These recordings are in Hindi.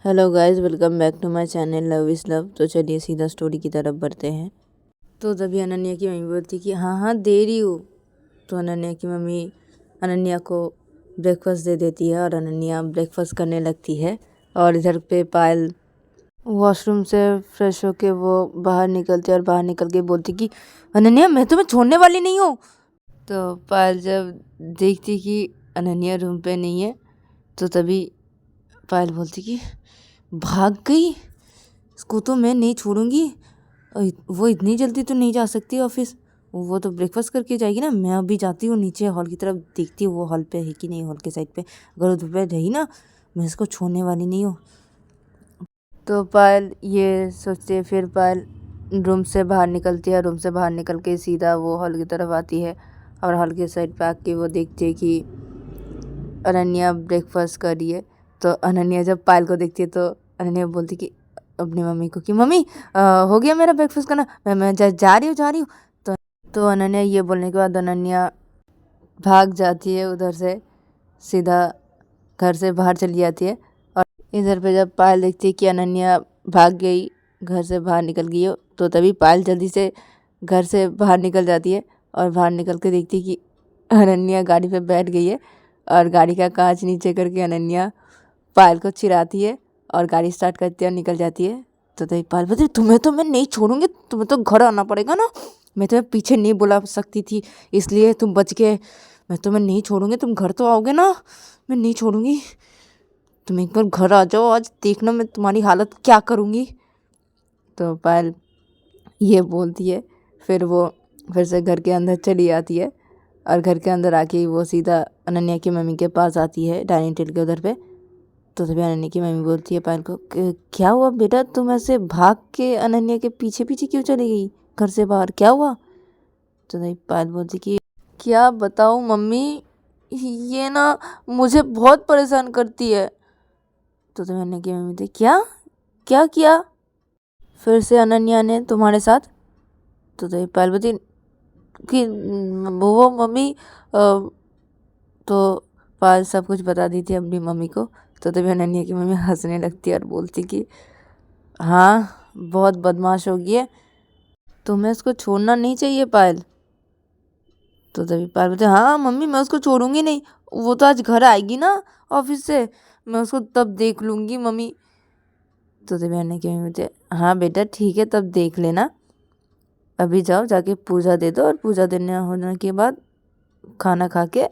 Hello guys, welcome back to my channel love is love. तो चलिए सीधा स्टोरी की तरफ बढ़ते हैं। तो तभी अनन्या की मम्मी बोलती कि हाँ हाँ दे रही हूँ। तो अनन्या की मम्मी अनन्या को ब्रेकफास्ट दे देती है और अनन्या ब्रेकफास्ट करने लगती है। और इधर पे पायल वॉशरूम से फ्रेश होके वो बाहर निकलती है और बाहर निकल के बोलती कि अनन्या मैं तुम्हें छोड़ने वाली नहीं हूँ। तो पायल जब देखती कि अनन्या रूम पे नहीं है तो तभी पायल बोलती कि भाग गई, इसको तो मैं नहीं छोड़ूंगी। वो इतनी जल्दी तो नहीं जा सकती ऑफिस, वो तो ब्रेकफास्ट करके जाएगी ना। मैं अभी जाती हूँ नीचे हॉल की तरफ, देखती हूँ वो हॉल पे है कि नहीं, हॉल के साइड पे। अगर उधर पे रही ना, मैं इसको छोड़ने वाली नहीं हूँ। तो पायल ये सोचते फिर पायल रूम से बाहर निकलती है। रूम से बाहर निकल के सीधा वो हॉल की तरफ आती है और हॉल के साइड पे आके वो देखती है कि अनन्या ब्रेकफास्ट कर रही है। तो अनन्या जब पायल को देखती है तो अनन्या बोलती कि अपनी मम्मी को कि मम्मी हो गया मेरा ब्रेकफास्ट करना, मैं जा रही हूँ। तो अनन्या ये बोलने के बाद अनन्या भाग जाती है उधर से, सीधा घर से बाहर चली जाती है। और इधर पे जब पायल देखती है कि अनन्या भाग गई, घर से बाहर निकल गई हो, तो तभी पायल जल्दी से घर से बाहर निकल जाती है और बाहर निकल के देखती है कि अनन्या गाड़ी पे बैठ गई है। और गाड़ी का कांच नीचे करके अनन्या पायल को चिढ़ाती है और गाड़ी स्टार्ट करती है और निकल जाती है। तो तभी पायल बोलती तुम्हें तो मैं नहीं छोड़ूंगी, तुम्हें तो घर आना पड़ेगा ना। मैं तुम्हें पीछे नहीं बुला सकती थी, इसलिए तुम बच गए। मैं तुम्हें नहीं छोड़ूंगी, तुम घर तो आओगे ना, मैं नहीं छोड़ूंगी। तुम एक बार घर आ जाओ, आज देखना मैं तुम्हारी हालत क्या करूँगी। तो पायल ये बोलती है, फिर वो फिर से घर के अंदर चली आती है। और घर के अंदर आके वो सीधा अनन्या की मम्मी के पास आती है, डाइनिंग टेबल के उधर पे। तो तभी अनन्या की मम्मी बोलती है पायल को क्या हुआ बेटा, तुम ऐसे भाग के अनन्या के पीछे पीछे क्यों चली गई घर से बाहर, क्या हुआ? तो तभी पायल बोलती कि क्या बताऊँ मम्मी, ये ना मुझे बहुत परेशान करती है। तो तभी अनन्या की मम्मी बोलती क्या क्या किया फिर से अनन्या ने तुम्हारे साथ? तो तभी पायल बोलती कि वो मम्मी तो पायल सब कुछ बता दी थी अपनी मम्मी को। तो तभी अनन्या की मम्मी हंसने लगती है और बोलती कि हाँ बहुत बदमाश हो गई है, तुम्हें इसको छोड़ना नहीं चाहिए पायल। तो तभी पायल बोलते हाँ मम्मी मैं उसको छोड़ूंगी नहीं, वो तो आज घर आएगी ना ऑफिस से, मैं उसको तब देख लूँगी मम्मी। तो तभी अनन्या की मम्मी बोलते हाँ बेटा ठीक है, तब देख लेना। अभी जाओ जाके पूजा दे दो और पूजा देने होने के बाद खाना खा के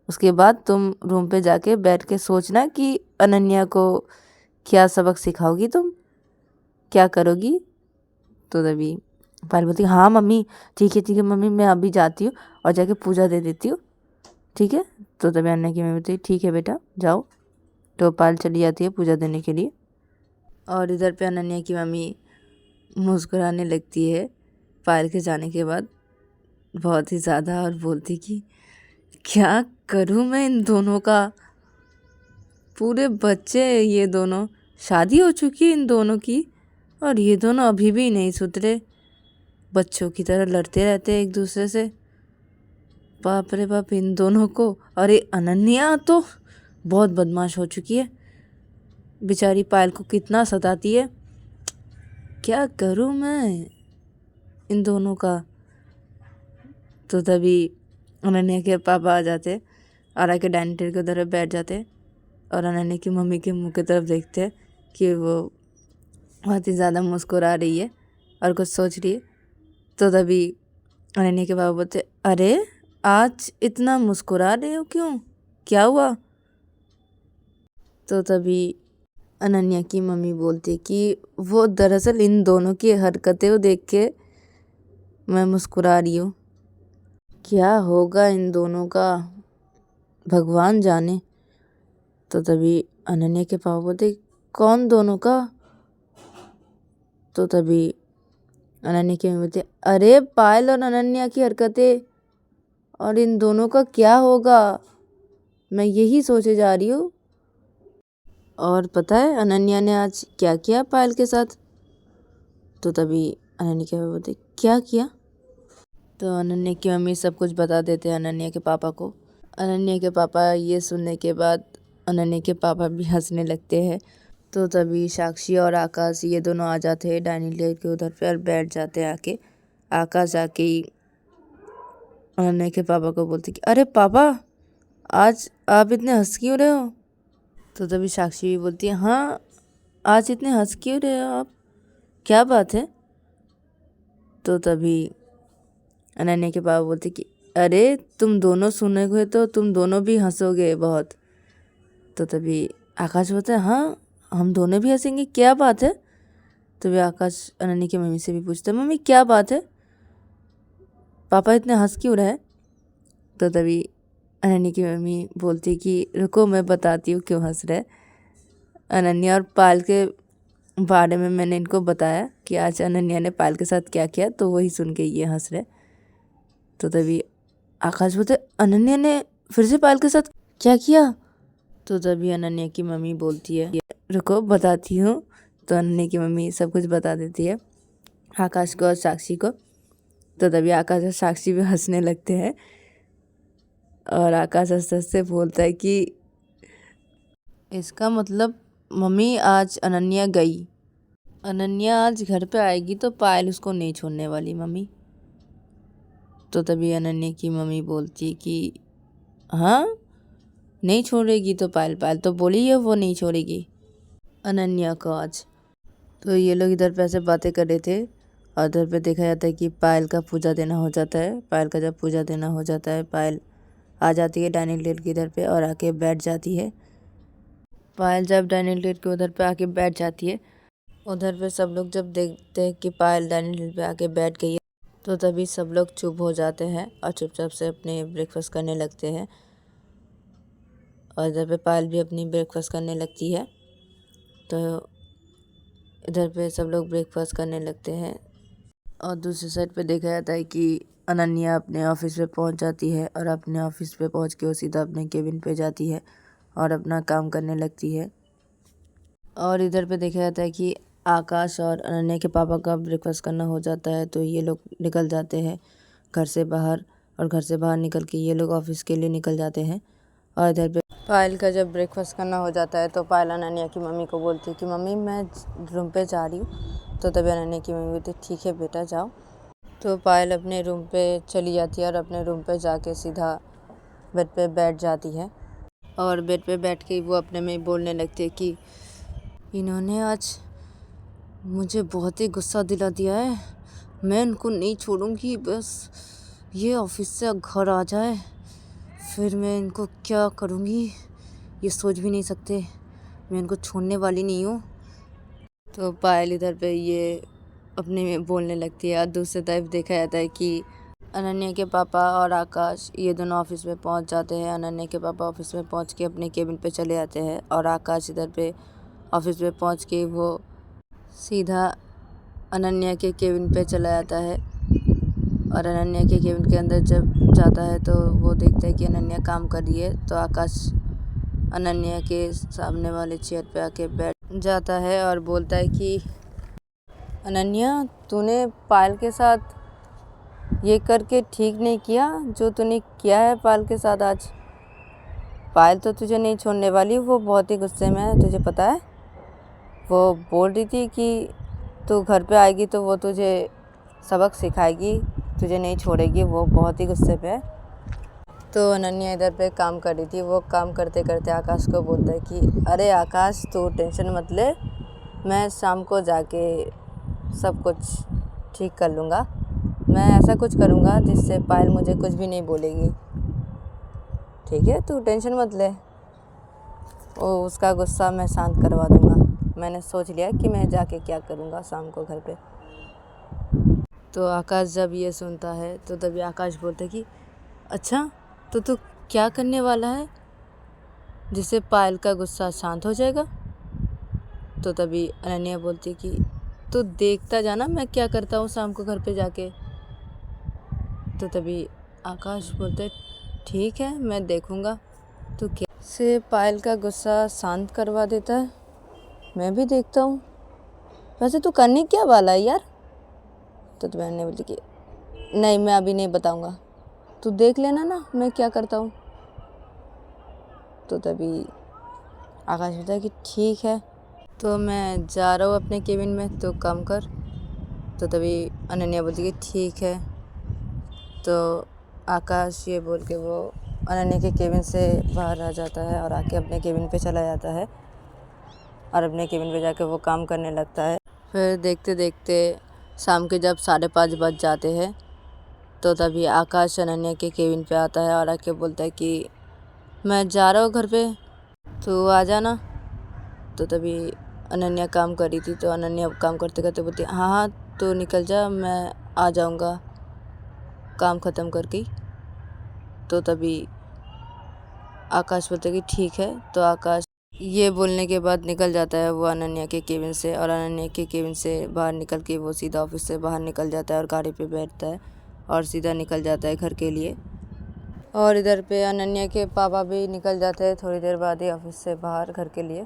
उसके बाद तुम रूम पे जाके बैठ के सोचना कि अनन्या को क्या सबक सिखाओगी, तुम क्या करोगी। तो तभी पायल बोलती हाँ मम्मी ठीक है मम्मी, मैं अभी जाती हूँ और जाके पूजा दे देती हूँ, ठीक है। तो तभी अनन्या की मम्मी बोलती ठीक है बेटा जाओ। तो पायल चली जाती है पूजा देने के लिए। और इधर पे अनन्या की मम्मी मुस्कुराने लगती है पायल के जाने के बाद बहुत ही ज़्यादा, और बोलती कि क्या करूँ मैं इन दोनों का, पूरे बच्चे ये दोनों, शादी हो चुकी है इन दोनों की और ये दोनों अभी भी नहीं सुधरे, बच्चों की तरह लड़ते रहते हैं एक दूसरे से। बाप रे बाप इन दोनों को। और ये अनन्या तो बहुत बदमाश हो चुकी है, बेचारी पायल को कितना सताती है। क्या करूँ मैं इन दोनों का। तो तभी अनन्या के पापा आ जाते और आके डाइनिंग टेबल के उधर बैठ जाते और अनन्या की मम्मी के मुंह की तरफ देखते हैं कि वो बहुत ही ज़्यादा मुस्कुरा रही है और कुछ सोच रही है। तो तभी अनन्या के पापा बोलते अरे आज इतना मुस्कुरा रहे हो क्यों, क्या हुआ? तो तभी अनन्या की मम्मी बोलती कि वो दरअसल इन दोनों की हरकतें को देख के मैं मुस्कुरा रही हूँ, क्या होगा इन दोनों का भगवान जाने। तो तभी अनन्या के पापा बोलते कौन दोनों का? तो तभी अनन्या की मम्मी बोलती अरे पायल और अनन्या की हरकतें, और इन दोनों का क्या होगा, मैं यही सोचे जा रही हूँ। और पता है अनन्या ने आज क्या किया पायल के साथ? तो तभी अनन्या के पापा बोलते क्या किया? तो अनन्या की मम्मी सब कुछ बता देते हैं अनन्या के पापा को। अनन्या के पापा ये सुनने के बाद अनन्या के पापा भी हंसने लगते हैं तो तभी साक्षी और आकाश ये दोनों आ जाते हैं डाइनिंग टेबल के उधर पे और बैठ जाते हैं आके। आकाश आके ही अनन्या के पापा को बोलते कि अरे पापा, आज आप इतने हंस क्यों रहे हो? तो तभी साक्षी भी बोलती है, हाँ आज इतने हंस क्यों रहे हो आप, क्या बात है? तो तभी अनन्या के पापा बोलते कि अरे तुम दोनों सुने हुए तो तुम दोनों भी हंसोगे बहुत। तो तभी आकाश बोलता है, हाँ हम दोनों भी हंसेंगे, क्या बात है? तभी आकाश अनन्या की मम्मी से भी पूछता है, मम्मी क्या बात है, पापा इतने हंस क्यों रहे? तो तभी अनन्या की मम्मी बोलती कि रुको मैं बताती हूँ क्यों हंस रहे। अनन्या और पायल के बारे में मैंने इनको बताया कि आज अनन्या ने पायल के साथ क्या किया, तो वही सुन के ये हंस रहे। तो तभी आकाश बोलते, अनन्या ने फिर से पायल के साथ क्या किया? तो तभी अनन्या की मम्मी बोलती है, रुको बताती हूँ। तो अनन्या की मम्मी सब कुछ बता देती है आकाश को और साक्षी को। तो तभी आकाश और साक्षी भी हंसने लगते हैं और आकाश हंस हंस से बोलता है कि इसका मतलब मम्मी आज अनन्या गई, अनन्या आज घर पे आएगी तो पायल उसको नहीं छोड़ने वाली मम्मी। तो तभी अनन्या की मम्मी बोलती है कि हाँ नहीं छोड़ेगी तो पायल तो बोली है वो नहीं छोड़ेगी अनन्या को आज। तो ये लोग इधर पे ऐसे बातें कर रहे थे और उधर पे देखा जाता है कि पायल का पूजा देना हो जाता है। पायल का जब पूजा देना हो जाता है, पायल आ जाती है डाइनिंग टेबल के इधर पे और आके बैठ जाती है। पायल जब डाइनिंग टेबल के उधर पे आके बैठ जाती है, उधर पे सब लोग जब देखते हैं कि पायल डाइनिंग टेबल पे आके बैठ गई है, तो तभी सब लोग चुप हो जाते हैं और चुपचाप से अपने ब्रेकफास्ट करने लगते हैं। और इधर पे पायल भी अपनी ब्रेकफास्ट करने लगती है। तो इधर पे सब लोग ब्रेकफास्ट करने लगते हैं और दूसरी साइड पे देखा जाता है कि अनन्या अपने ऑफिस पे पहुंच जाती है और अपने ऑफिस पे पहुंच के वो सीधा अपने केबिन पे जाती है और अपना काम करने लगती है। और इधर पे देखा जाता है कि आकाश और अनन्या के पापा का ब्रेकफास्ट करना हो जाता है, तो ये लोग निकल जाते हैं घर से बाहर और घर से बाहर निकल के ये लोग ऑफिस के लिए निकल जाते हैं। और इधर पे पायल का जब ब्रेकफास्ट करना हो जाता है तो पायल अनन्या की मम्मी को बोलती है कि मम्मी मैं रूम पे जा रही हूँ। तो तभी अनन्या की मम्मी बोलती ठीक है बेटा जाओ। तो पायल अपने रूम पे चली जाती है और अपने रूम पे जाके सीधा बेड पे बैठ जाती है और बेड पे बैठ के वो अपने में बोलने लगती है कि इन्होंने आज मुझे बहुत ही गुस्सा दिला दिया है, मैं इनको नहीं छोड़ूंगी, बस ये ऑफिस से घर आ जाए फिर मैं इनको क्या करूँगी ये सोच भी नहीं सकते, मैं इनको छोड़ने वाली नहीं हूँ। तो पायल इधर पे ये अपने में बोलने लगती है और दूसरी तरफ देखा जाता है कि अनन्या के पापा और आकाश ये दोनों ऑफिस में पहुंच जाते हैं। अनन्या के पापा ऑफिस में पहुंच के अपने केबिन पे चले जाते हैं और आकाश इधर पे ऑफिस में पहुंच के वो सीधा अनन्या के केबिन पे चला जाता है। और अनन्या के केबिन के अंदर जब जाता है तो वो देखता है कि अनन्या काम कर रही है। तो आकाश अनन्या के सामने वाले चेयर पे आके बैठ जाता है और बोलता है कि अनन्या तूने पायल के साथ ये करके ठीक नहीं किया जो तूने किया है पायल के साथ आज। पायल तो तुझे नहीं छोड़ने वाली, वो बहुत ही गुस्से में है तुझे पता है। वो बोल रही थी कि तू घर पे आएगी तो वो तुझे सबक सिखाएगी, तुझे नहीं छोड़ेगी, वो बहुत ही गुस्से पे है। तो अनन्या इधर पे काम कर रही थी, वो काम करते करते आकाश को बोलता है कि अरे आकाश तू टेंशन मत ले, मैं शाम को जाके सब कुछ ठीक कर लूँगा, मैं ऐसा कुछ करूँगा जिससे पायल मुझे कुछ भी नहीं बोलेगी, ठीक है तू टेंशन मत ले, वो उसका गुस्सा मैं शांत करवा दूँगा, मैंने सोच लिया कि मैं जाके क्या करूँगा शाम को घर पे। तो आकाश जब ये सुनता है तो तभी आकाश बोलता है कि अच्छा तो तू क्या करने वाला है जिससे पायल का गुस्सा शांत हो जाएगा। तो तभी अनन्या बोलती है कि तो देखता जाना मैं क्या करता हूँ शाम को घर पे जाके। तो तभी आकाश बोलते है ठीक है मैं देखूँगा तो क्या से पायल का गुस्सा शांत करवा देता है, मैं भी देखता हूँ। वैसे तू करने क्या वाला है यार। तो तभी अनन्या बोलती कि नहीं मैं अभी नहीं बताऊँगा, तू देख लेना ना मैं क्या करता हूँ। तो तभी आकाश बोलता है कि ठीक है तो मैं जा रहा हूँ अपने केबिन में, तो काम कर। तो तभी अनन्या बोलती कि ठीक है। तो आकाश ये बोल के वो अनन्या के केबिन से बाहर आ जाता है और आके अपने केबिन पे चला जाता है और अपने केबिन पे जाके वो काम करने लगता है। फिर देखते देखते शाम के जब 5:30 बज जाते हैं, तो तभी आकाश अनन्या के केबिन पे आता है और आके बोलता है कि मैं जा रहा हूँ घर पे, तो आ जाना। तो तभी अनन्या काम कर रही थी, तो अनन्या काम करते करते बोलती हाँ हाँ तो निकल जा, मैं आ जाऊँगा काम ख़त्म करके। तो तभी आकाश बोलता है कि ठीक है। तो आकाश ये बोलने के बाद निकल जाता है वो अनन्या के केबिन से, और अनन्या के केबिन से बाहर निकल के वो सीधा ऑफिस से बाहर निकल जाता है और गाड़ी पे बैठता है और सीधा निकल जाता है घर के लिए। और इधर पे अनन्या के पापा भी निकल जाते हैं थोड़ी देर बाद ही ऑफिस से बाहर घर के लिए।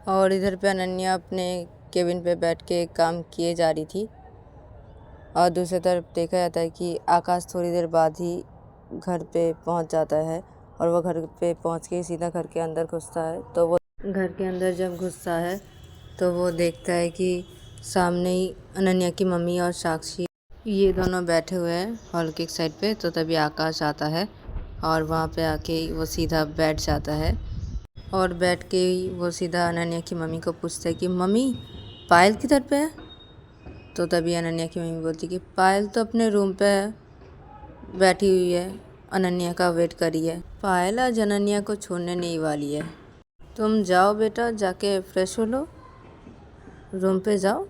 और इधर पे अनन्या अपने केबिन पे बैठ के काम किए जा रही थी, और दूसरी तरफ देखा जाता है कि आकाश थोड़ी देर बाद ही घर पे पहुंच जाता है, और वो घर पे पहुंच के सीधा घर के अंदर घुसता है। तो वो घर के अंदर जब घुसता है तो वो देखता है कि सामने ही अनन्या की मम्मी और साक्षी ये दोनों बैठे हुए हैं हॉल के एक साइड पे। तो तभी आकाश आता है और वहाँ पे आके वो सीधा बैठ जाता है, और बैठ के ही वो सीधा अनन्या की मम्मी को पूछता है कि मम्मी पायल किधर पे है। तो तभी अनन्या की मम्मी बोलती कि पायल तो अपने रूम पे है, बैठी हुई है, अनन्या का वेट करी है। पायल आज अनन्या को छोड़ने नहीं वाली है। तुम जाओ बेटा, जाके फ्रेश हो लो, रूम पे जाओ।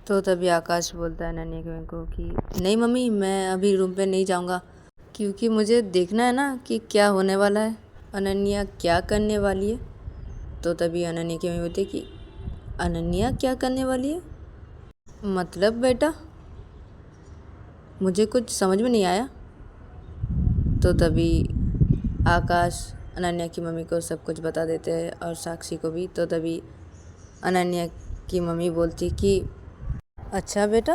तो तभी आकाश बोलता है अनन्या की मम्मी को कि नहीं मम्मी, मैं अभी रूम पे नहीं जाऊंगा, क्योंकि मुझे देखना है ना कि क्या होने वाला है, अनन्या क्या करने वाली है। तो तभी अनन्या की मम्मी बोलती है कि अनन्या क्या करने वाली है, मतलब बेटा मुझे कुछ समझ में नहीं आया। तो तभी आकाश अनन्या की मम्मी को सब कुछ बता देते हैं और साक्षी को भी। तो तभी अनन्या की मम्मी बोलती कि अच्छा बेटा,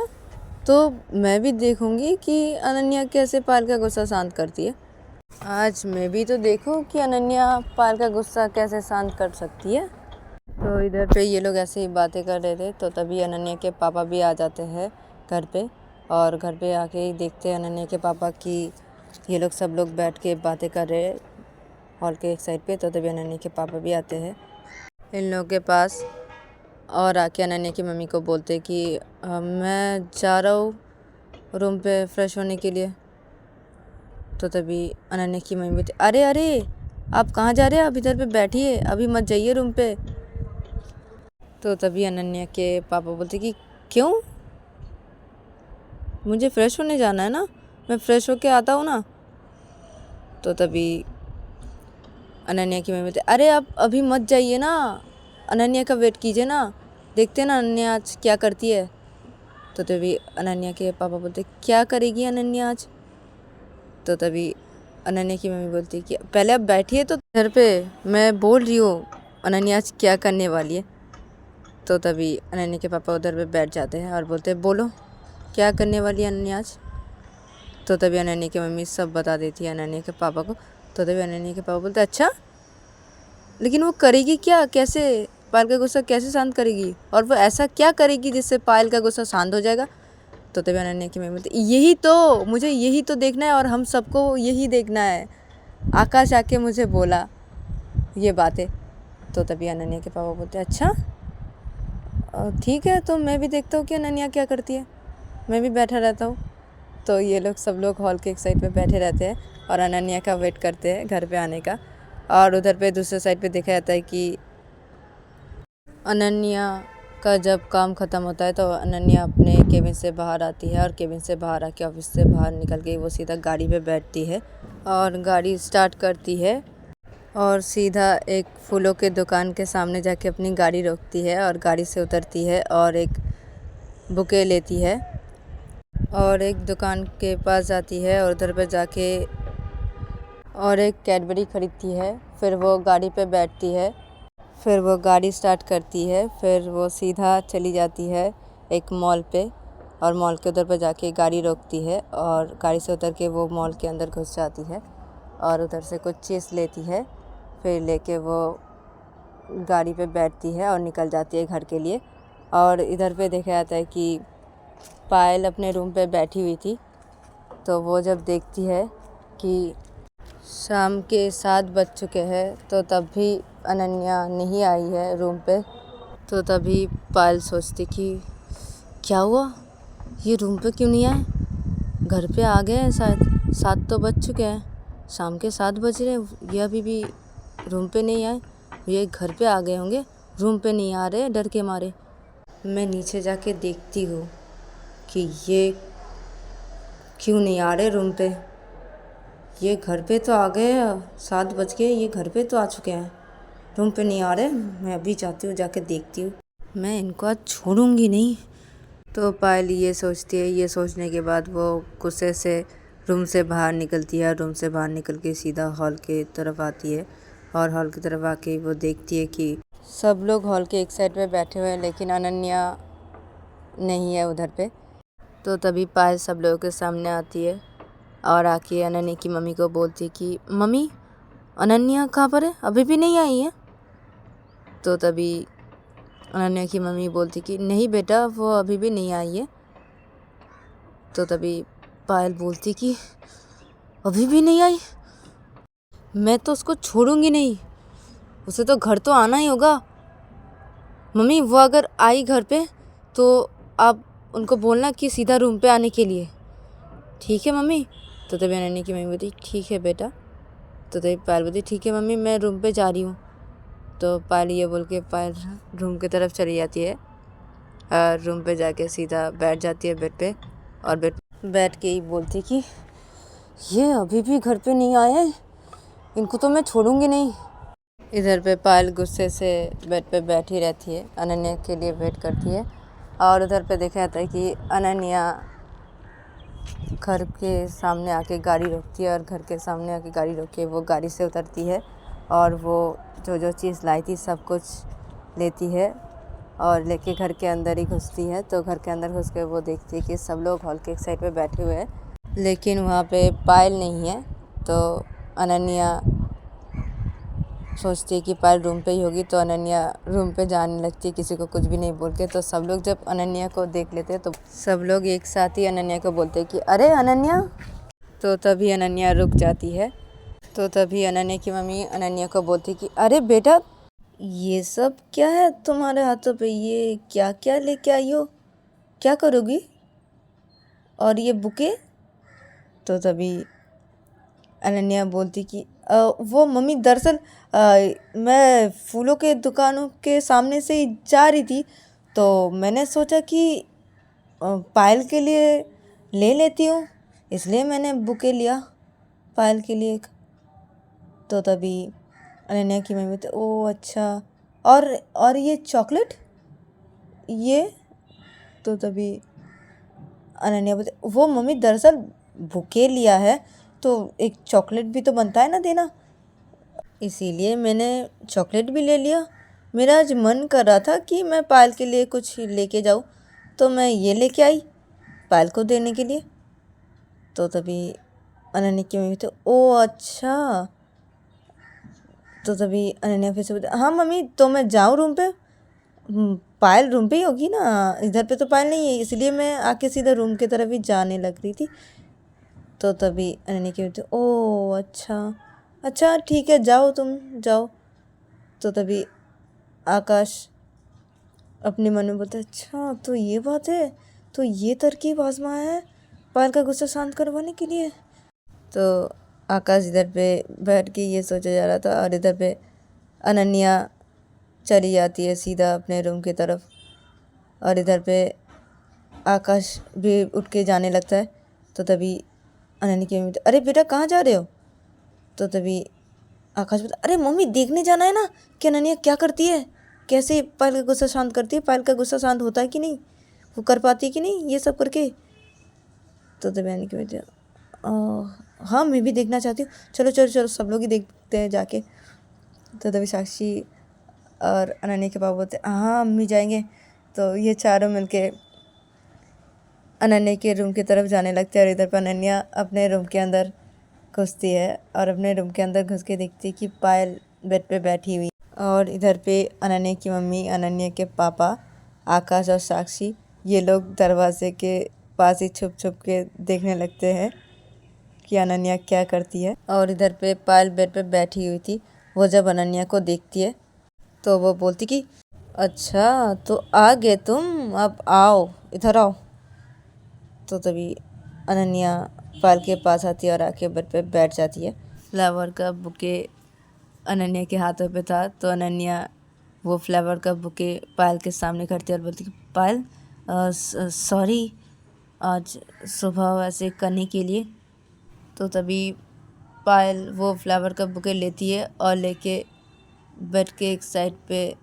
तो मैं भी देखूंगी कि अनन्या कैसे पायल का गुस्सा शांत करती है। आज मैं भी तो देखूं कि अनन्या पायल का गुस्सा कैसे शांत कर सकती है। तो इधर पे ये लोग ऐसे ही बातें कर रहे थे, तो तभी अनन्या के पापा भी आ जाते हैं घर पे, और घर पे आके ही देखते हैं अनन्या के पापा कि ये लोग सब लोग बैठ के बातें कर रहे हैं हॉल के एक साइड पे। तो तभी अनन्या के पापा भी आते हैं इन लोगों के पास, और आके अनन्या की मम्मी को बोलते कि मैं जा रहा हूँ रूम पे फ्रेश होने के लिए। तो तभी अनन्या की मम्मी बोलती अरे अरे आप कहाँ जा रहे हैं, आप इधर पे बैठिए, अभी मत जाइए रूम पे। तो तभी अनन्या के पापा बोलते कि क्यों, मुझे फ़्रेश होने जाना है ना, मैं फ़्रेश होके आता हूँ ना। तो तभी अनन्या की मम्मी बोलती अरे आप अभी मत जाइए ना, अनन्या का वेट कीजिए ना, देखते हैं ना अनन्या आज क्या करती है। तो तभी अनन्या के पापा बोलते क्या करेगी अनन्या आज। तो तभी अनन्या की मम्मी बोलती कि पहले आप बैठिए तो घर पे, मैं बोल रही हूँ अनन्या आज क्या करने वाली है। तो तभी अनन्या के पापा उधर पे बैठ जाते हैं और बोलते बोलो क्या करने वाली है अनन्या आज। तो तभी अनन्या की मम्मी सब बता देती है अनन्या के पापा को। तो तभी अनन्या के पापा बोलते अच्छा, लेकिन वो करेगी क्या, कैसे पायल का गुस्सा कैसे शांत करेगी, और वो ऐसा क्या करेगी जिससे पायल का गुस्सा शांत हो जाएगा। तो तभी अनन्या की मम्मी बोलती यही तो, मुझे यही तो देखना है, और हम सबको यही देखना है, आकाश आके मुझे बोला ये बातें। तो तभी अनन्या के पापा बोलते अच्छा ठीक है, तो मैं भी देखता हूँ कि अनन्या क्या करती है, मैं भी बैठा रहता हूँ। तो ये लोग सब लोग हॉल के एक साइड पे बैठे रहते हैं और अनन्या का वेट करते हैं घर पे आने का। और उधर पे दूसरे साइड पे देखा जाता है कि अनन्या का जब काम ख़त्म होता है तो अनन्या अपने केबिन से बाहर आती है, और केबिन से बाहर आके ऑफिस से बाहर निकल के वो सीधा गाड़ी पे बैठती है और गाड़ी स्टार्ट करती है, और सीधा एक फूलों के दुकान के सामने जाके अपनी गाड़ी रोकती है और गाड़ी से उतरती है और एक बुके लेती है और एक दुकान के पास जाती है और उधर पे जाके और एक कैडबरी ख़रीदती है। फिर वो गाड़ी पे बैठती है, फिर वो गाड़ी स्टार्ट करती है, फिर वो सीधा चली जाती है एक मॉल पे, और मॉल के उधर पे जाके गाड़ी रोकती है और गाड़ी से उतर के वो मॉल के अंदर घुस जाती है और उधर से कुछ चीज़ लेती है। फिर लेके वो गाड़ी पे बैठती है और निकल जाती है घर के लिए। और इधर पे देखा जाता है कि पायल अपने रूम पे बैठी हुई थी, तो वो जब देखती है कि शाम के 7 बज चुके हैं तो तब भी अनन्या नहीं आई है रूम पे, तो तभी पायल सोचती कि क्या हुआ, ये रूम पे क्यों नहीं आए, घर पे आ गए हैं शायद, 7 तो बज चुके हैं, शाम के 7 बज रहे हैं, ये अभी भी रूम पे नहीं आए, ये घर पे आ गए होंगे, रूम पे नहीं आ रहे डर के मारे। मैं नीचे जाके देखती हूँ कि ये क्यों नहीं आ रहे रूम पे, ये घर पे तो आ गए, 7 बज गए, ये घर पे तो आ चुके हैं, रूम पे नहीं आ रहे। मैं अभी जाती हूँ, जाके देखती हूँ, मैं इनको आज छोड़ूंगी नहीं। तो पायल ये सोचती है, ये सोचने के बाद वो गुस्से से रूम से बाहर निकलती है। रूम से बाहर निकल के सीधा हॉल के तरफ आती है और हॉल की तरफ आके वो देखती है कि सब लोग हॉल के एक साइड पे बैठे हुए हैं, लेकिन अनन्या नहीं है उधर पे। तो तभी पायल सब लोगों के सामने आती है और आके अनन्या की मम्मी को बोलती है कि मम्मी, अनन्या कहाँ पर है, अभी भी नहीं आई है। तो तभी अनन्या की मम्मी बोलती कि नहीं बेटा, वो अभी भी नहीं आई है। तो तभी पायल बोलती कि अभी भी नहीं आई, मैं तो उसको छोड़ूंगी नहीं, उसे तो घर तो आना ही होगा। मम्मी, वो अगर आई घर पे तो आप उनको बोलना कि सीधा रूम पे आने के लिए, ठीक है मम्मी। तो तभी अनन्या की मम्मी बोलती ठीक है बेटा। तो तभी पायल बोलती ठीक है मम्मी, मैं रूम पे जा रही हूँ। तो पायल ये बोल के पायल रूम की तरफ चली जाती है और रूम पे जाके सीधा बैठ जाती है बेड पे, और बैठ के ही बोलती कि ये अभी भी घर पे नहीं आए, इनको तो मैं छोड़ूंगी नहीं। इधर पे पायल गुस्से से बेड पे बैठी रहती है, अनन्या के लिए वेट करती है। और उधर पे देखा जाता है कि अनन्या घर के सामने आके गाड़ी रोकती है और घर के सामने आके गाड़ी रोक के वो गाड़ी से उतरती है और वो जो जो चीज़ लाई थी सब कुछ लेती है और लेके घर के अंदर ही घुसती है। तो घर के अंदर घुस के वो देखती है कि सब लोग हॉल के एक साइड पे बैठे हुए हैं, लेकिन वहाँ पे पायल नहीं है। तो अनन्या सोचती है कि पायल रूम पे ही होगी, तो अनन्या रूम पे जाने लगती है किसी को कुछ भी नहीं बोल के। तो सब लोग जब अनन्या को देख लेते हैं तो सब लोग एक साथ ही अनन्या को बोलते हैं कि अरे अनन्या। तो तभी अनन्या रुक जाती है। तो तभी अनन्या की मम्मी अनन्या को बोलती कि अरे बेटा, ये सब क्या है तुम्हारे हाथों पे, ये क्या क्या लेके आई हो, क्या करोगी, और ये बुके। तो तभी अनन्या बोलती कि वो मम्मी, दरअसल मैं फूलों के दुकानों के सामने से ही जा रही थी, तो मैंने सोचा कि पायल के लिए ले लेती हूँ, इसलिए मैंने बुके लिया पायल के लिए एक। तो तभी अनन्या की मम्मी बोलती ओह अच्छा, और ये चॉकलेट ये। तो तभी अनन्या बोलती वो मम्मी, दरअसल बुके लिया है तो एक चॉकलेट भी तो बनता है ना देना, इसीलिए मैंने चॉकलेट भी ले लिया। मेरा आज मन कर रहा था कि मैं पायल के लिए कुछ लेके जाऊँ, तो मैं ये लेके आई पायल को देने के लिए। तो तभी अनन्या की मम्मी तो ओह अच्छा। तो तभी अनन्या फिर से बोलती हाँ मम्मी, तो मैं जाऊँ रूम पे, पायल रूम पे ही होगी ना, इधर पे तो पायल नहीं है, इसलिए मैं आके सीधा रूम की तरफ ही जाने लग रही थी। तो तभी अनन्या की बोलती ओह अच्छा अच्छा, ठीक है जाओ तुम जाओ। तो तभी आकाश अपने मन में बोलता अच्छा तो ये बात है, तो ये तरकीब आजमाया है पायल का गुस्सा शांत करवाने के लिए। तो आकाश इधर पे बैठ के ये सोचा जा रहा था और इधर पे अनन्या चली जाती है सीधा अपने रूम की तरफ, और इधर पे आकाश भी उठ के जाने लगता है। तो तभी अनन्या की मम्मी अरे बेटा कहाँ जा रहे हो। तो तभी आकाश बोलता अरे मम्मी, देखने जाना है ना कि अनन्या क्या करती है, कैसे पायल का गुस्सा शांत करती है, पायल का गुस्सा शांत होता है कि नहीं, वो कर पाती है कि नहीं ये सब करके। तो तभी अनन्या की मम्मी हाँ मैं भी देखना चाहती हूँ, चलो चलो चलो सब लोग ही देखते हैं जाके। तो तभी साक्षी और अनन्या के पापा बोलते हाँ मम्मी जाएंगे। तो ये चारों मिलके अनन्या के रूम की तरफ जाने लगते हैं और इधर पर अनन्या अपने रूम के अंदर घुसती है और अपने रूम के अंदर घुस के देखती है कि पायल बेड पे बैठी हुई। और इधर पे अनन्या की मम्मी, अनन्या के पापा, आकाश और साक्षी, ये लोग दरवाजे के पास ही छुप छुप के देखने लगते हैं कि अनन्या क्या करती है। और इधर पे पायल बेड पे बैठी हुई थी। वो जब अनन्या को देखती है तो वो बोलती कि अच्छा तो आ गए तुम, अब आओ, इधर आओ। तो तभी अनन्या पायल के पास आती है और आके बेड पे बैठ जाती है। फ्लावर का बुके अनन्या के हाथों पे था, तो अनन्या वो फ्लावर का बुके पायल के सामने करती है और बोलती कि पायल सॉरी आज सुबह वैसे करने के लिए। तो तभी पायल वो फ्लावर का बुके लेती है और लेके बेड के एक साइड पे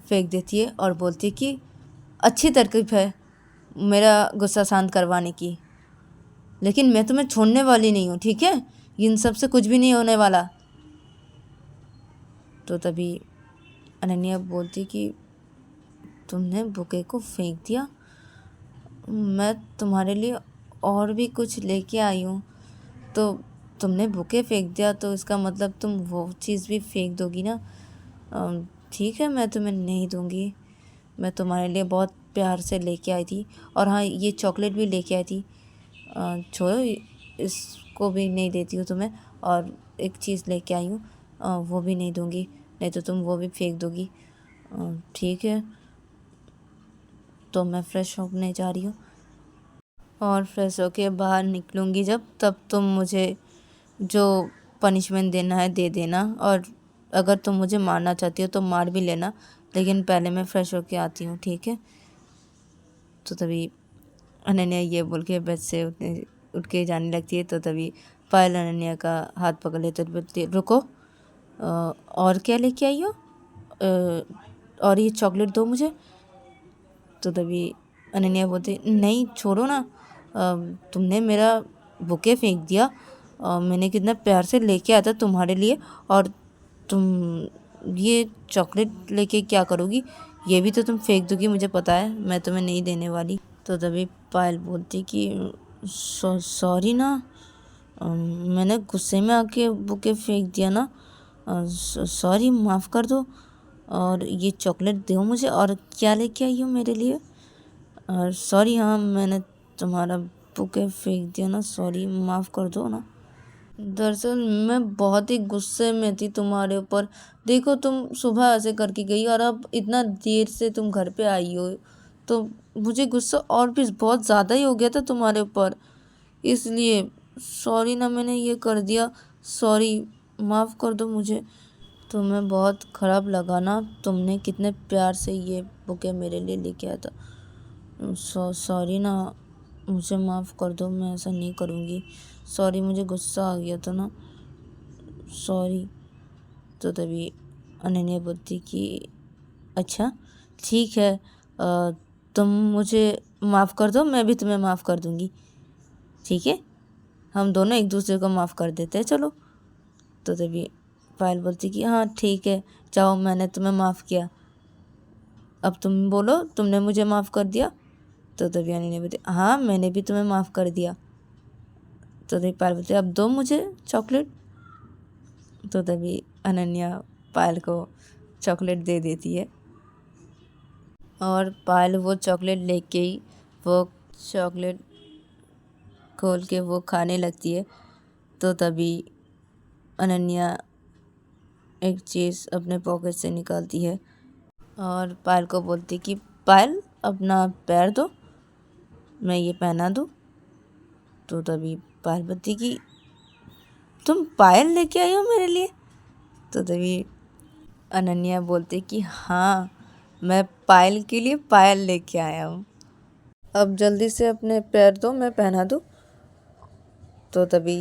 फेंक देती है और बोलती है कि अच्छी तरकीब है मेरा गुस्सा शांत करवाने की, लेकिन मैं तुम्हें छोड़ने वाली नहीं हूँ, ठीक है? इन सब से कुछ भी नहीं होने वाला। तो तभी अनन्या बोलती कि तुमने बुके को फेंक दिया, मैं तुम्हारे लिए और भी कुछ लेके आई हूँ, तो तुमने बुके फेंक दिया तो इसका मतलब तुम वो चीज़ भी फेंक दोगी ना? ठीक है, मैं तुम्हें नहीं दूँगी, मैं तुम्हारे लिए बहुत प्यार से लेके आई थी, और हाँ ये चॉकलेट भी लेके आई थी, छोड़ो इसको भी नहीं देती हूँ तुम्हें। और एक चीज़ लेके आई हूँ, वो भी नहीं दूँगी, नहीं तो तुम वो भी फेंक दोगी। ठीक है, तो मैं फ्रेश होने जा रही हूँ, और फ्रेश होके बाहर निकलूँगी जब, तब तुम मुझे जो पनिशमेंट देना है दे देना, और अगर तुम मुझे मारना चाहती हो तो मार भी लेना, लेकिन पहले मैं फ्रेश होके आती हूँ, ठीक है? तो तभी अनन्या ये बोल के बेड से उठ के जाने लगती है। तो तभी पायल अनन्या का हाथ पकड़ लेते बोलती है रुको, और क्या लेके आई हो? और ये चॉकलेट दो मुझे। तो तभी अनन्या बोलती नहीं छोड़ो ना, तुमने मेरा बुके फेंक दिया, मैंने कितना प्यार से लेके आया था तुम्हारे लिए, और तुम ये चॉकलेट लेके क्या करोगी? ये भी तो तुम फेंक दोगी, मुझे पता है, मैं तुम्हें नहीं देने वाली। तो तभी पायल बोलती कि सॉरी ना, मैंने गुस्से में आके बुके फेंक दिया ना, सॉरी माफ़ कर दो, और ये चॉकलेट दो मुझे, और क्या लेके आई हो मेरे लिए? और सॉरी, हाँ मैंने तुम्हारा बुके फेंक दिया ना, सॉरी माफ़ कर दो ना। दरअसल मैं बहुत ही गुस्से में थी तुम्हारे ऊपर, देखो तुम सुबह ऐसे करके गई और अब इतना देर से तुम घर पे आई हो, तो मुझे गुस्सा और भी बहुत ज़्यादा ही हो गया था तुम्हारे ऊपर, इसलिए सॉरी ना, मैंने ये कर दिया, सॉरी माफ़ कर दो मुझे। तुम्हें बहुत ख़राब लगा ना, तुमने कितने प्यार से ये बुके मेरे लिए लेके आया था, सॉरी ना, मुझे माफ़ कर दो, मैं ऐसा नहीं करूँगी, सॉरी मुझे गुस्सा आ गया था ना, सॉरी। तो तभी अनन्या बोलती कि अच्छा ठीक है, तुम मुझे माफ़ कर दो, मैं भी तुम्हें माफ़ कर दूँगी, ठीक है? हम दोनों एक दूसरे को माफ़ कर देते हैं, चलो। तो तभी पायल बोलती कि हाँ ठीक है, जाओ मैंने तुम्हें माफ़ किया, अब तुम बोलो तुमने मुझे माफ़ कर दिया। तो तभी अनन्या बोलती हाँ मैंने भी तुम्हें माफ़ कर दिया। तो तभी पायल बोलती अब दो मुझे चॉकलेट। तो तभी अनन्या पायल को चॉकलेट दे देती है, और पायल वो चॉकलेट लेके ही वो चॉकलेट खोल के वो खाने लगती है। तो तभी अनन्या एक चीज़ अपने पॉकेट से निकालती है और पायल को बोलती कि पायल अपना पैर दो, मैं ये पहना दूँ। तो तभी पायल बोलती कि तुम पायल लेके आई हो मेरे लिए? तो तभी अनन्या बोलती कि हाँ मैं पायल के लिए पायल लेके आया हूँ, अब जल्दी से अपने पैर दो, मैं पहना दूँ। तो तभी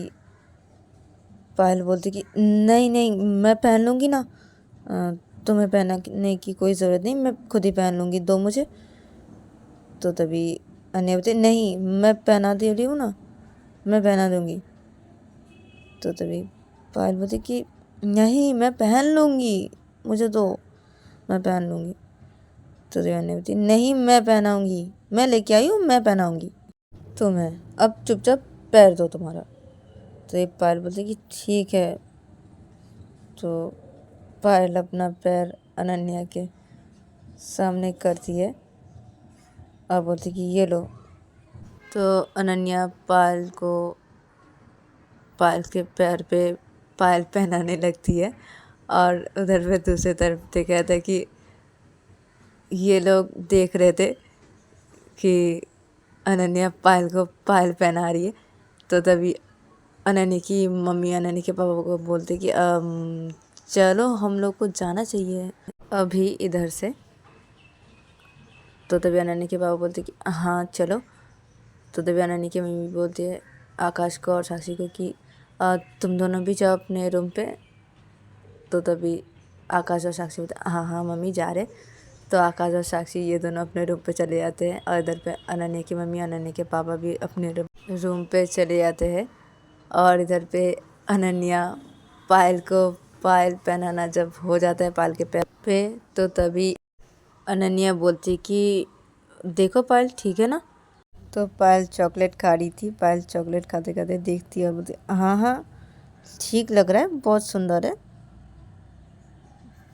पायल बोलती कि नहीं नहीं मैं पहन लूँगी ना, तुम्हें पहनाने की कोई ज़रूरत नहीं, मैं खुद ही पहन लूँगी, दो मुझे। तो तभी अनन्या बोलती नहीं मैं पहना दे रही हूँ ना, मैं पहना दूँगी। तो तभी पायल बोलती कि नहीं मैं पहन लूँगी, मुझे दो, मैं पहन लूँगी। तो अनन्या बोलती नहीं मैं पहनाऊँगी, मैं लेके आई हूँ, मैं पहनाऊँगी तुम्हें, अब चुपचाप पैर दो तुम्हारा। तो ये पायल बोलती कि ठीक है। तो पायल अपना पैर अनन्या के सामने करती है और बोलती कि ये लो। तो अनन्या पायल के पैर पे पायल पहनाने लगती है और उधर पे दूसरी तरफ से कहता है कि ये लोग देख रहे थे कि अनन्या पायल को पायल पहना रही है। तो तभी अनन्या की मम्मी अनन्या के पापा को बोलते कि चलो हम लोग को जाना चाहिए अभी इधर से। तो तभी अनन्या के पापा बोलते कि हाँ चलो। तो तभी अनन्या की मम्मी बोलती है आकाश को और साक्षी को कि तुम दोनों भी जाओ अपने रूम पे। तो तभी आकाश और साक्षी बोलते हाँ हाँ मम्मी जा रहे। तो आकाश और साक्षी ये दोनों अपने रूम पे चले जाते हैं और इधर पे अनन्या की मम्मी अनन्या के पापा भी अपने रूम पे चले जाते हैं। और इधर पे अनन्या पायल को पायल पहनाना जब हो जाता है पायल के पैर पे, तो तभी अनन्या बोलती कि देखो पायल ठीक है ना। तो पायल चॉकलेट खा रही थी। पायल चॉकलेट खाते खाते देखती है और बोलती हाँ हाँ ठीक लग रहा है, बहुत सुंदर है।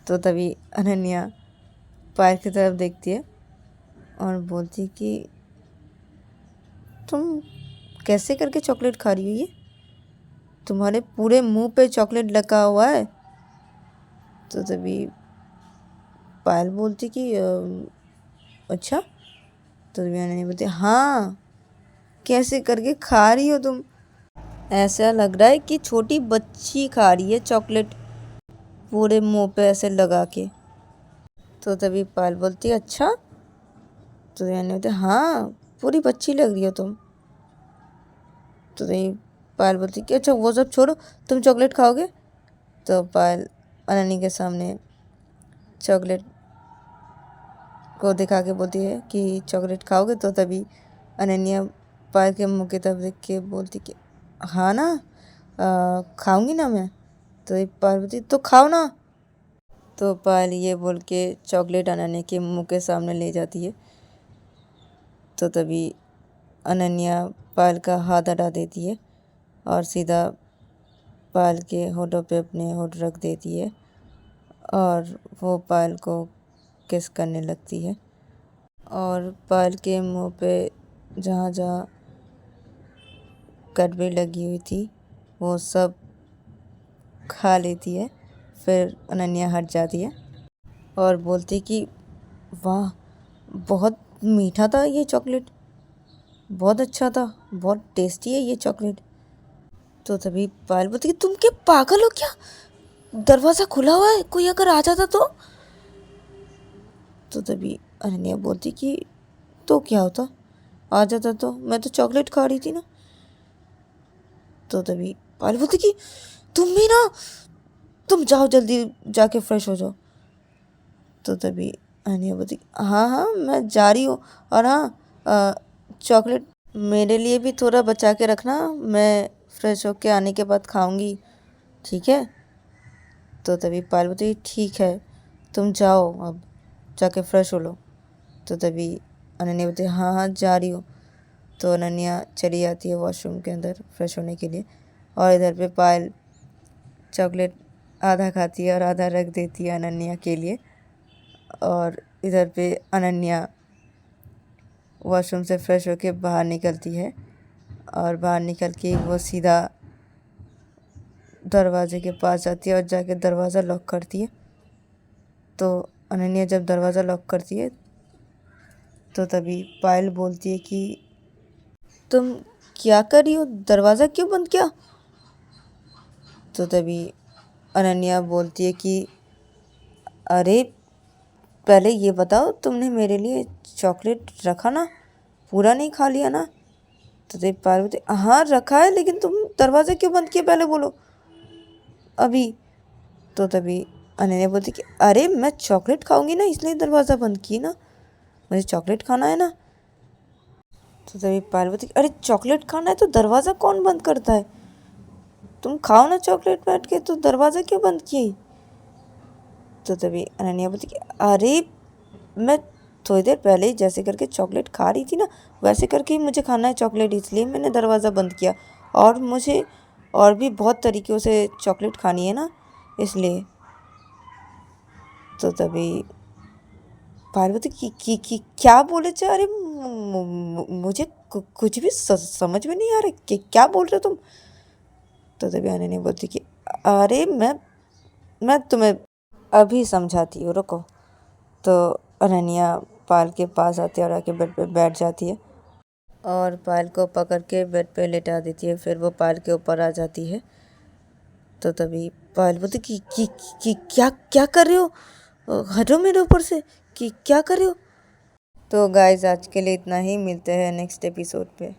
तो तभी अनन्या पायल की तरफ देखती है और बोलती कि तुम कैसे करके चॉकलेट खा रही हो, ये तुम्हारे पूरे मुंह पे चॉकलेट लगा हुआ है। तो तभी पायल बोलती कि अच्छा। तो तभी अनन्या बोलती हाँ कैसे करके खा रही हो तुम, ऐसा लग रहा है कि छोटी बच्ची खा रही है चॉकलेट पूरे मुंह पे ऐसे लगा के। तो तभी पायल बोलती अच्छा। तो तभी अनन्या बोलती हाँ पूरी बच्ची लग रही हो तुम। तो तभी पायल बोलती कि अच्छा वो सब छोड़ो, तुम चॉकलेट खाओगे। तो पायल अनन्या के सामने चॉकलेट को दिखा के बोलती है कि चॉकलेट खाओगे। तो तभी अनन्या पायल के मुंह की तरफ देख के बोलती कि हाँ ना खाऊंगी ना मैं। तो ये पायल बोलती तो खाओ ना। तो पायल ये बोल के चॉकलेट अनन्या के मुंह के सामने ले जाती है। तो तभी अनन्या पायल का हाथ हटा देती है और सीधा पायल के होठों पे अपने होठ रख देती है और वो पायल को किस करने लगती है। और पायल के मुंह पे जहाँ जहाँ कट भी लगी हुई थी वो सब खा लेती है। फिर अनन्या हट जाती है और बोलती कि वाह बहुत मीठा था ये चॉकलेट, बहुत अच्छा था, बहुत टेस्टी है ये चॉकलेट। तो तभी पायल बोलती कि तुम क्या पागल हो क्या, दरवाज़ा खुला हुआ है, कोई अगर आ जाता तो। तो तभी अनन्या बोलती कि तो क्या होता, आ जाता तो, मैं तो चॉकलेट खा रही थी ना। तो तभी पायल बोलती कि तुम भी ना, तुम जाओ जल्दी जाके फ्रेश हो जाओ। तो तभी अनन्या बोलती हाँ हाँ मैं जा रही हूँ और हाँ चॉकलेट मेरे लिए भी थोड़ा बचा के रखना, मैं फ्रेश होके आने के बाद खाऊंगी, ठीक है। तो तभी पायल बोलती ठीक है तुम जाओ अब जाके फ्रेश हो लो। तो तभी अनन्या बोलती हाँ हाँ जा रही हूँ। तो अनन्या चली जाती है वॉशरूम के अंदर फ्रेश होने के लिए और इधर पे पायल चॉकलेट आधा खाती है और आधा रख देती है अनन्या के लिए। और इधर पे अनन्या वॉशरूम से फ्रेश होके बाहर निकलती है और बाहर निकल के वो सीधा दरवाजे के पास जाती है और जाके दरवाज़ा लॉक करती है। तो अनन्या जब दरवाज़ा लॉक करती है तो तभी पायल बोलती है कि तुम क्या कर रही हो, दरवाज़ा क्यों बंद किया। तो तभी अनन्या बोलती है कि अरे पहले ये बताओ तुमने मेरे लिए चॉकलेट रखा ना, पूरा नहीं खा लिया ना। तो तभी पायल बोलती हाँ रखा है, लेकिन तुम दरवाज़ा क्यों बंद किया पहले बोलो अभी। तो तभी अनन्या बोलती कि अरे मैं चॉकलेट खाऊंगी ना इसलिए दरवाज़ा बंद की ना, मुझे चॉकलेट खाना है ना। तो तभी पायल बोलती अरे चॉकलेट खाना है तो दरवाज़ा कौन बंद करता है, तुम खाओ ना चॉकलेट बैठ के, तो दरवाज़ा क्यों बंद किए। तो तभी अनन्या बोलती कि अरे मैं थोड़ी देर पहले ही जैसे करके चॉकलेट खा रही थी ना, वैसे करके ही मुझे खाना है चॉकलेट, इसलिए मैंने दरवाज़ा बंद किया, और मुझे और भी बहुत तरीक़ों से चॉकलेट खानी है ना इसलिए। तो तभी पार्वती की क्या बोले चे? अरे मुझे कुछ भी समझ में नहीं आ रहा कि क्या बोल रहे हो तुम। तो तभी अनन्या बोलती कि अरे मैं तुम्हें अभी समझाती हूँ, रुको। तो अनन्या पायल के पास आती है और आके बेड पे बैठ जाती है और पायल को पकड़ के बेड पे लेटा देती है। फिर वो पायल के ऊपर आ जाती है। तो तभी पायल बोलती कि क्या क्या कर रहे हो, हटो मेरे ऊपर से, कि क्या कर रहे हो। तो गाइस आज के लिए इतना ही, मिलते हैं नेक्स्ट एपिसोड पे।